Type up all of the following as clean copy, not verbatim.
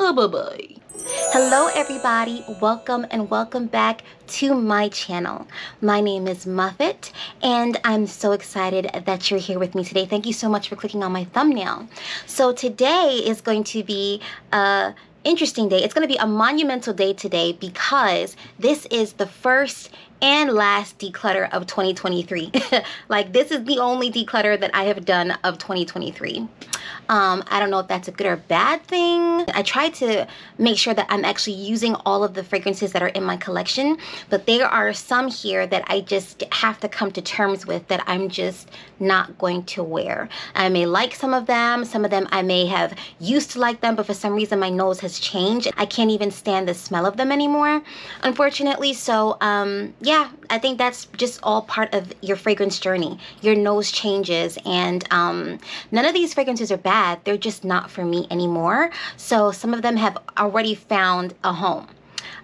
Bye-bye. Hello everybody, welcome and welcome back to my channel. My name is Muffet and I'm so excited that you're here with me today. Thank you so much for clicking on my thumbnail. So today is going to be a interesting day. It's going to be a monumental day today because this is the first and last declutter of 2023. Like, this is the only declutter that I have done of 2023. I don't know if that's a good or bad thing. I try to make sure that I'm actually using all of the fragrances that are in my collection, but there are some here that I just have to come to terms with that I'm just not going to wear. I may like some of them I may have used to like them, but for some reason my nose has changed. I can't even stand the smell of them anymore, unfortunately. So yeah, I think that's just all part of your fragrance journey. Your nose changes, and none of these fragrances are bad. They're just not for me anymore. So some of them have already found a home.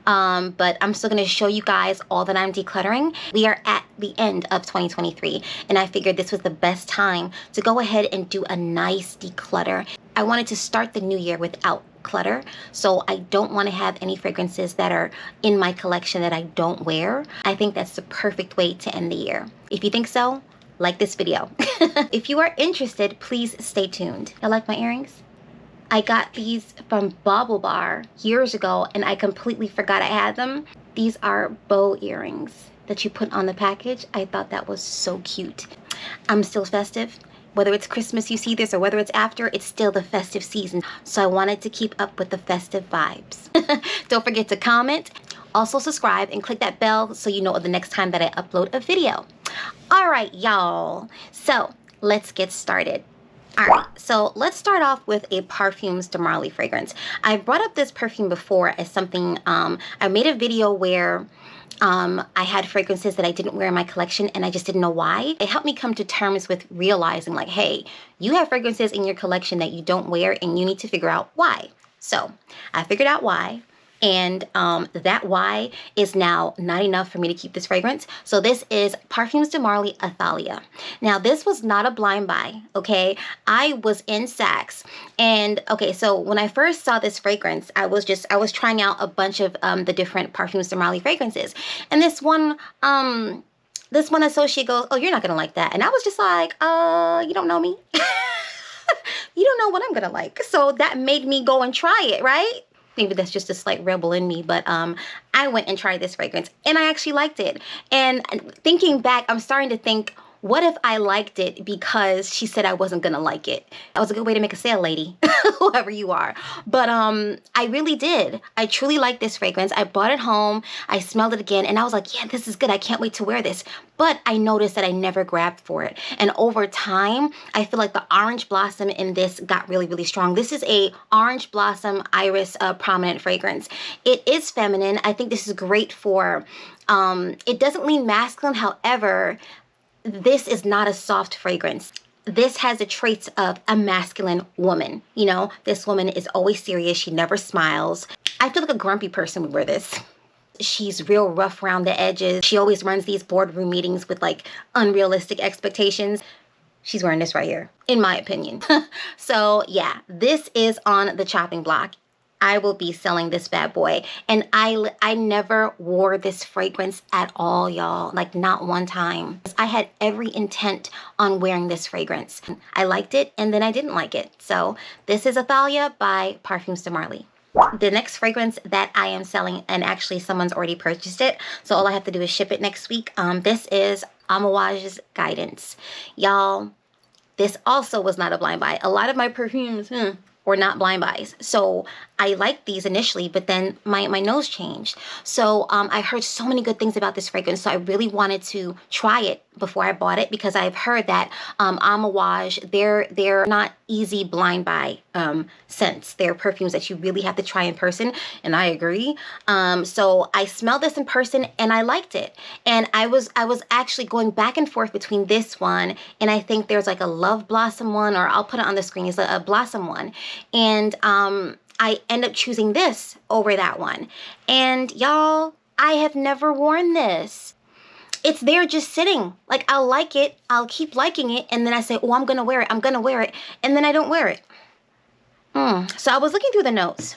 But I'm still going to show you guys all that I'm decluttering. We are at the end of 2023, and I figured this was the best time to go ahead and do a nice declutter. I wanted to start the new year without clutter, so I don't want to have any fragrances that are in my collection that I don't wear. I think that's the perfect way to end the year. If you think so, like this video. If you are interested, please stay tuned. I like my earrings. I got these from Bauble Bar years ago and I completely forgot I had them. These are bow earrings that you put on the package. I thought that was so cute. I'm still festive. Whether it's Christmas you see this or whether it's after, it's still the festive season. So I wanted to keep up with the festive vibes. Don't forget to comment. Also subscribe and click that bell so you know the next time that I upload a video. All right, y'all. So let's get started. All right, so let's start off with a Parfums De Marley fragrance. I brought up this perfume before as something, I made a video where I had fragrances that I didn't wear in my collection and I just didn't know why. It helped me come to terms with realizing, like, hey, you have fragrances in your collection that you don't wear and you need to figure out why. So I figured out why. And that why is now not enough for me to keep this fragrance. So this is Parfums De Marley Athalia. Now this was not a blind buy, okay? I was in Saks, and okay, so when I first saw this fragrance, I was trying out a bunch of the different Parfums De Marley fragrances, and this one associate goes, "Oh, you're not gonna like that," and I was just like, you don't know me. You don't know what I'm gonna like. So that made me go and try it, right? Maybe that's just a slight rebel in me, but I went and tried this fragrance and I actually liked it. And thinking back, I'm starting to think, what if I liked it because she said I wasn't gonna like it? That was a good way to make a sale, lady, whoever you are. But I really did. I truly liked this fragrance. I brought it home, I smelled it again, and I was like, yeah, this is good. I can't wait to wear this. But I noticed that I never grabbed for it. And over time, I feel like the orange blossom in this got really, really strong. This is a orange blossom iris prominent fragrance. It is feminine. I think this is great for, it doesn't lean masculine. However, this is not a soft fragrance. This has the traits of a masculine woman. You know, this woman is always serious. She never smiles. I feel like a grumpy person would wear this. She's real rough around the edges. She always runs these boardroom meetings with like unrealistic expectations. She's wearing this right here, in my opinion. So yeah, this is on the chopping block. I will be selling this bad boy. And I never wore this fragrance at all, y'all. Like, not one time. I had every intent on wearing this fragrance. I liked it and then I didn't like it. So this is Athalia by Parfums De Marley. The next fragrance that I am selling, and actually someone's already purchased it, so all I have to do is ship it next week. This is Amouage's Guidance. Y'all, this also was not a blind buy. A lot of my perfumes, or not blind buys. So I liked these initially, but then my nose changed. So I heard so many good things about this fragrance, so I really wanted to try it before I bought it, because I've heard that Amouage, they're not easy blind buy scents. They're perfumes that you really have to try in person, and I agree. So I smelled this in person and I liked it. And I was actually going back and forth between this one, and I think there's like a Love Blossom one, or I'll put it on the screen, it's a Blossom one. And I end up choosing this over that one. And y'all, I have never worn this. It's there just sitting. Like, I'll like it, I'll keep liking it, and then I say, oh, I'm gonna wear it, and then I don't wear it. So I was looking through the notes,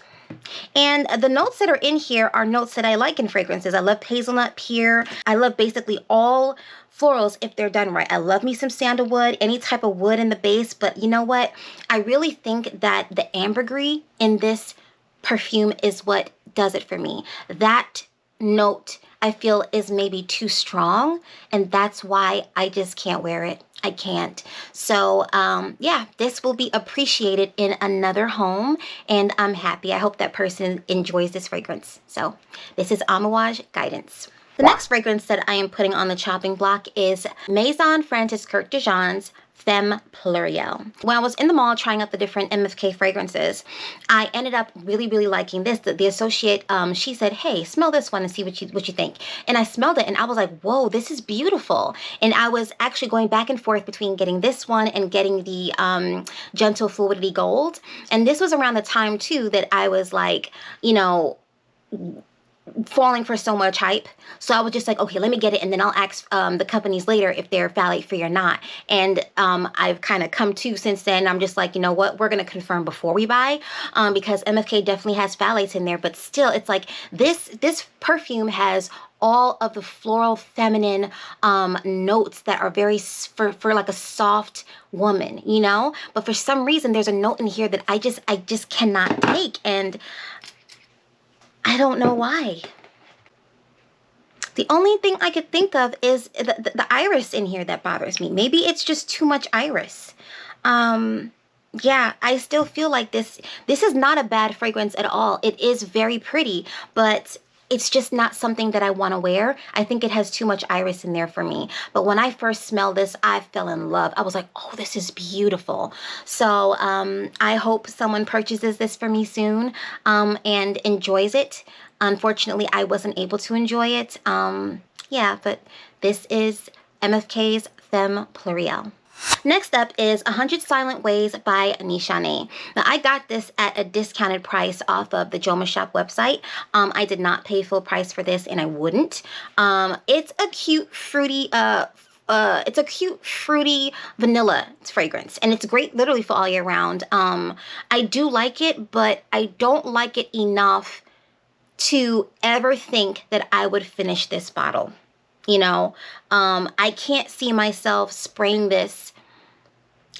And the notes that are in here are notes that I like in fragrances. I love hazelnut, pear. I love basically all florals if they're done right. I love me some sandalwood, any type of wood in the base. But you know what? I really think that the ambergris in this perfume is what does it for me. That note I feel is maybe too strong, and that's why I just can't wear it. I can't. So yeah, this will be appreciated in another home, and I'm happy. I hope that person enjoys this fragrance. So this is Amouage Guidance. The next fragrance that I am putting on the chopping block is Maison Francis Kurkdjian's de Jean's Femme Pluriel. When I was in the mall trying out the different MFK fragrances, I ended up really liking this. The associate, she said, hey, smell this one and see what you think. And I smelled it and I was like, whoa, this is beautiful. And I was actually going back and forth between getting this one and getting the Gentle Fluidity Gold. And this was around the time too that I was like, you know, falling for so much hype. So I was just like, okay, let me get it, and then I'll ask the companies later if they're phthalate free or not. And I've kind of come to since then. I'm just like, you know what, we're gonna confirm before we buy, because MFK definitely has phthalates in there, but still, it's like this perfume has all of the floral feminine notes that are very for like a soft woman, you know. But for some reason, there's a note in here that I just cannot take, and I don't know why. The only thing I could think of is the iris in here that bothers me. Maybe it's just too much iris. Yeah, I still feel like this is not a bad fragrance at all. It is very pretty, but it's just not something that I want to wear. I think it has too much iris in there for me. But when I first smelled this, I fell in love. I was like, oh, this is beautiful. So I hope someone purchases this for me soon and enjoys it. Unfortunately, I wasn't able to enjoy it. Yeah, but this is MFK's Femme Pluriel. Next up is 100 Silent Ways by Njie. Now, I got this at a discounted price off of the Joma Shop website. I did not pay full price for this, and I wouldn't. It's a cute, fruity, vanilla fragrance, and it's great literally for all year round. I do like it, but I don't like it enough to ever think that I would finish this bottle. You know, I can't see myself spraying this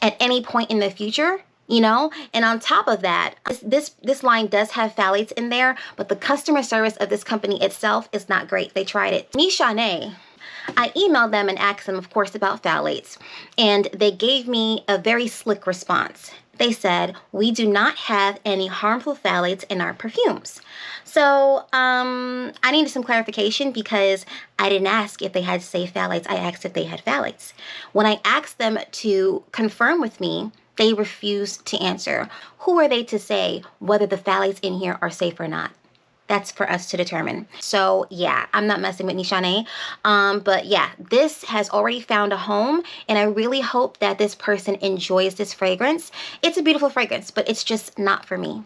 at any point in the future, you know. And on top of that, this line does have phthalates in there, but the customer service of this company itself is not great. They tried it. Njie, I emailed them and asked them, of course, about phthalates, and they gave me a very slick response. They said, we do not have any harmful phthalates in our perfumes. So I needed some clarification because I didn't ask if they had safe phthalates. I asked if they had phthalates. When I asked them to confirm with me, they refused to answer. Who are they to say whether the phthalates in here are safe or not? That's for us to determine. So yeah, I'm not messing with Njie. But yeah, this has already found a home, and I really hope that this person enjoys this fragrance. It's a beautiful fragrance, but it's just not for me.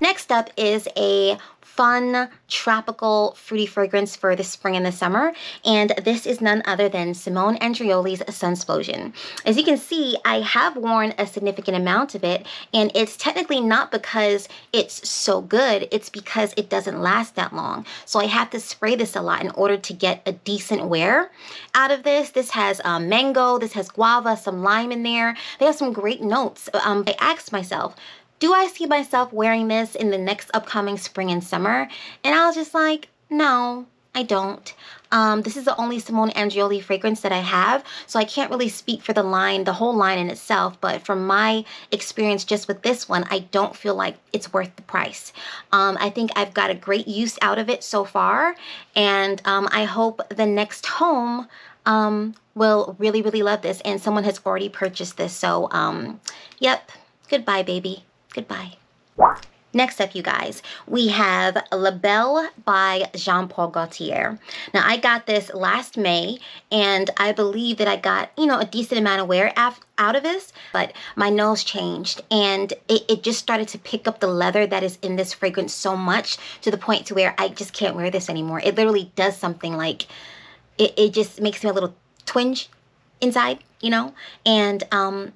Next up is a fun, tropical, fruity fragrance for the spring and the summer, and this is none other than Simone Andreoli's Sunsplosion. As you can see, I have worn a significant amount of it, and it's technically not because it's so good, it's because it doesn't last that long. So I have to spray this a lot in order to get a decent wear out of this. This has mango, this has guava, some lime in there. They have some great notes. I asked myself, do I see myself wearing this in the next upcoming spring and summer? And I was just like, no, I don't. This is the only Simone Andreoli fragrance that I have, so I can't really speak for the line, the whole line in itself, but from my experience just with this one, I don't feel like it's worth the price. I think I've got a great use out of it so far, and I hope the next home will really love this, and someone has already purchased this, so yep, goodbye, baby. Goodbye. Next up, you guys, we have La Belle by Jean Paul Gaultier. Now, I got this last May, and I believe that I got, you know, a decent amount of wear out of this, but my nose changed, and it just started to pick up the leather that is in this fragrance so much to the point to where I just can't wear this anymore. It literally does something like, it just makes me a little twinge inside. you know? And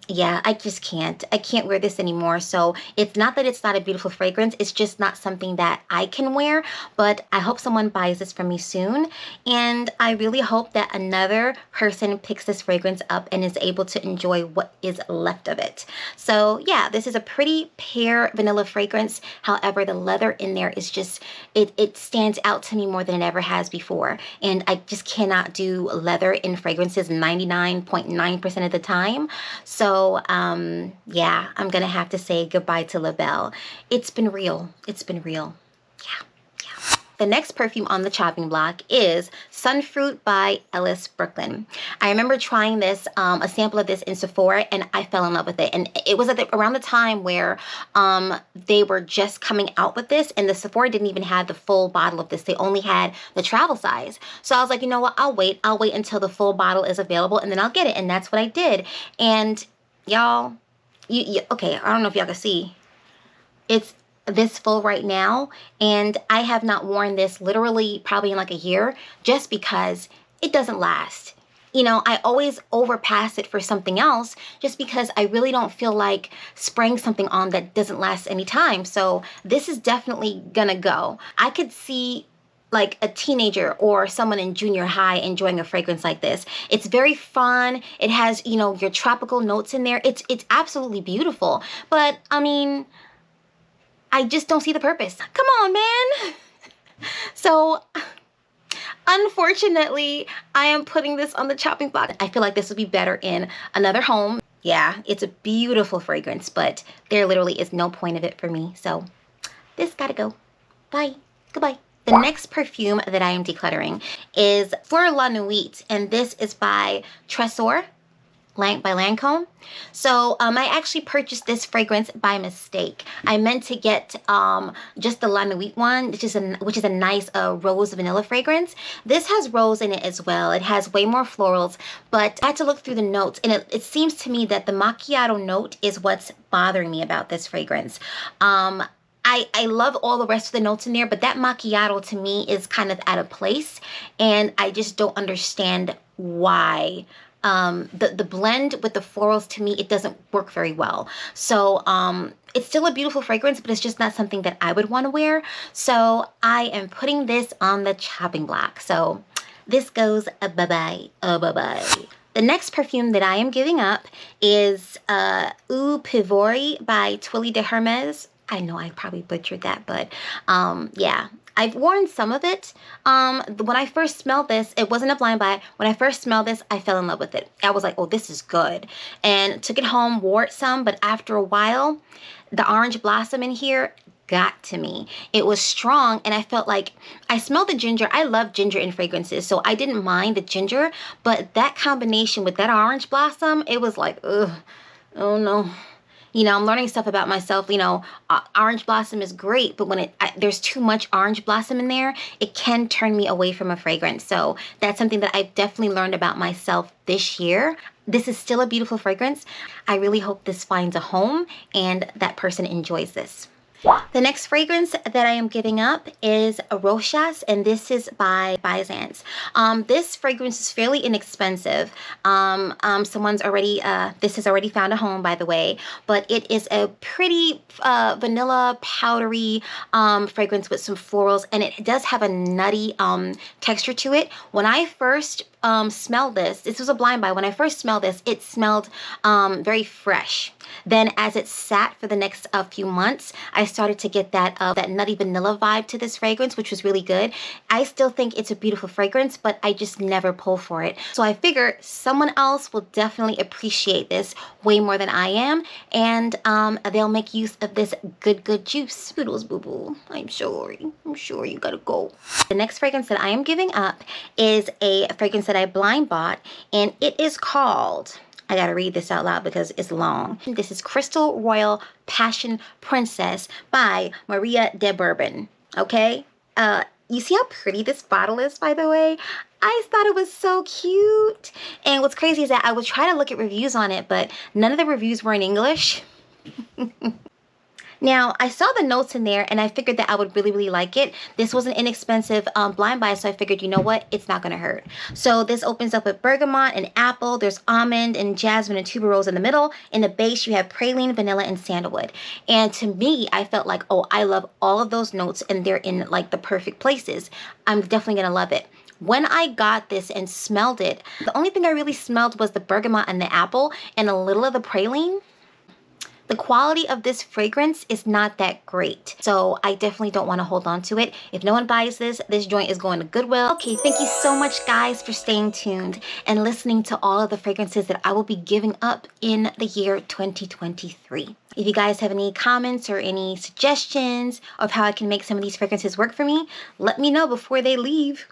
yeah, I just can't. I can't wear this anymore. So it's not that it's not a beautiful fragrance. It's just not something that I can wear. But I hope someone buys this from me soon. And I really hope that another person picks this fragrance up and is able to enjoy what is left of it. So yeah, this is a pretty pear vanilla fragrance. However, the leather in there is just, it stands out to me more than it ever has before. And I just cannot do leather in fragrances 99.9% of the time. So yeah, I'm gonna have to say goodbye to LaBelle. It's been real. It's been real. Yeah. The next perfume on the chopping block is Sunfruit by Ellis Brooklyn. I remember trying this, a sample of this in Sephora, and I fell in love with it. And it was around the time where they were just coming out with this, and the Sephora didn't even have the full bottle of this. They only had the travel size. So I was like, you know what? I'll wait until the full bottle is available, and then I'll get it. And that's what I did. And y'all, okay, I don't know if y'all can see. It's this full right now, and I have not worn this literally probably in like a year, just because it doesn't last. You know, I always overpass it for something else just because I really don't feel like spraying something on that doesn't last any time. So this is definitely gonna go. I could see like a teenager or someone in junior high enjoying a fragrance like this. It's very fun. It has, you know, your tropical notes in there. It's absolutely beautiful. But I mean, I just don't see the purpose. Come on, man. So, unfortunately, I am putting this on the chopping block. I feel like this would be better in another home. Yeah, it's a beautiful fragrance, but there literally is no point of it for me. So, this gotta go. Bye. Goodbye. The next perfume that I am decluttering is for La Nuit, and this is by Tresor by Lancome. So I actually purchased this fragrance by mistake. I meant to get just the La Nuit one, which is a nice rose vanilla fragrance. This has rose in it as well. It has way more florals, but I had to look through the notes, and it seems to me that the macchiato note is what's bothering me about this fragrance. I love all the rest of the notes in there, but that macchiato to me is kind of out of place, and I just don't understand why. The blend with the florals, to me, it doesn't work very well. So it's still a beautiful fragrance, but it's just not something that I would want to wear. So I am putting this on the chopping block. So this goes bye-bye, bye-bye. The next perfume that I am giving up is Eau Pivori by Twilly de Hermes. I know I probably butchered that, but yeah. I've worn some of it. When I first smelled this, it wasn't a blind buy. When I first smelled this, I fell in love with it. I was like, oh, this is good. And took it home, wore it some, but after a while, the orange blossom in here got to me. It was strong, and I felt like I smelled the ginger. I love ginger in fragrances, so I didn't mind the ginger, but that combination with that orange blossom, it was like, ugh, oh no. You know, I'm learning stuff about myself. You know, orange blossom is great, but when there's too much orange blossom in there, it can turn me away from a fragrance. So that's something that I've definitely learned about myself this year. This is still a beautiful fragrance. I really hope this finds a home and that person enjoys this. The next fragrance that I am giving up is Roja, and this is by Byzance. This fragrance is fairly inexpensive. Someone's already, this has already found a home, by the way, but it is a pretty vanilla, powdery fragrance with some florals, and it does have a nutty texture to it. When I first smelled this was a blind buy. When I first smelled this, it smelled very fresh. Then as it sat for the next few months, I started to get that nutty vanilla vibe to this fragrance, which was really good. I still think it's a beautiful fragrance, but I just never pull for it. So I figure someone else will definitely appreciate this way more than I am, and they'll make use of this good juice. Poodles, boo-boo. I'm sure you gotta go. The next fragrance that I am giving up is a fragrance that I blind bought, and it is called, I gotta read this out loud because it's long. This is Crystal Royal Passion Princess by Maria de Bourbon. Okay? You see how pretty this bottle is, by the way? I just thought it was so cute. And what's crazy is that I would try to look at reviews on it, but none of the reviews were in English. Now, I saw the notes in there and I figured that I would really like it. This was an inexpensive blind buy, so I figured, you know what, it's not gonna hurt. So this opens up with bergamot and apple. There's almond and jasmine and tuberose in the middle. In the base, you have praline, vanilla, and sandalwood. And to me, I felt like, oh, I love all of those notes and they're in like the perfect places. I'm definitely gonna love it. When I got this and smelled it, the only thing I really smelled was the bergamot and the apple and a little of the praline. The quality of this fragrance is not that great, so I definitely don't want to hold on to it. If no one buys this, this joint is going to Goodwill. Okay, thank you so much, guys, for staying tuned and listening to all of the fragrances that I will be giving up in the year 2023. If you guys have any comments or any suggestions of how I can make some of these fragrances work for me, let me know before they leave.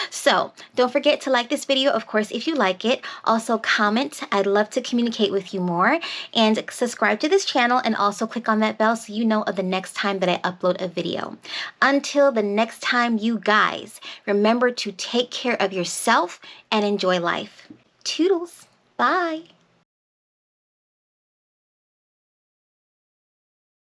So don't forget to like this video, of course, if you like it. Also comment. I'd love to communicate with you more, and subscribe to this channel and also click on that bell so you know of the next time that I upload a video. Until the next time, you guys, remember to take care of yourself and enjoy life. Toodles. Bye.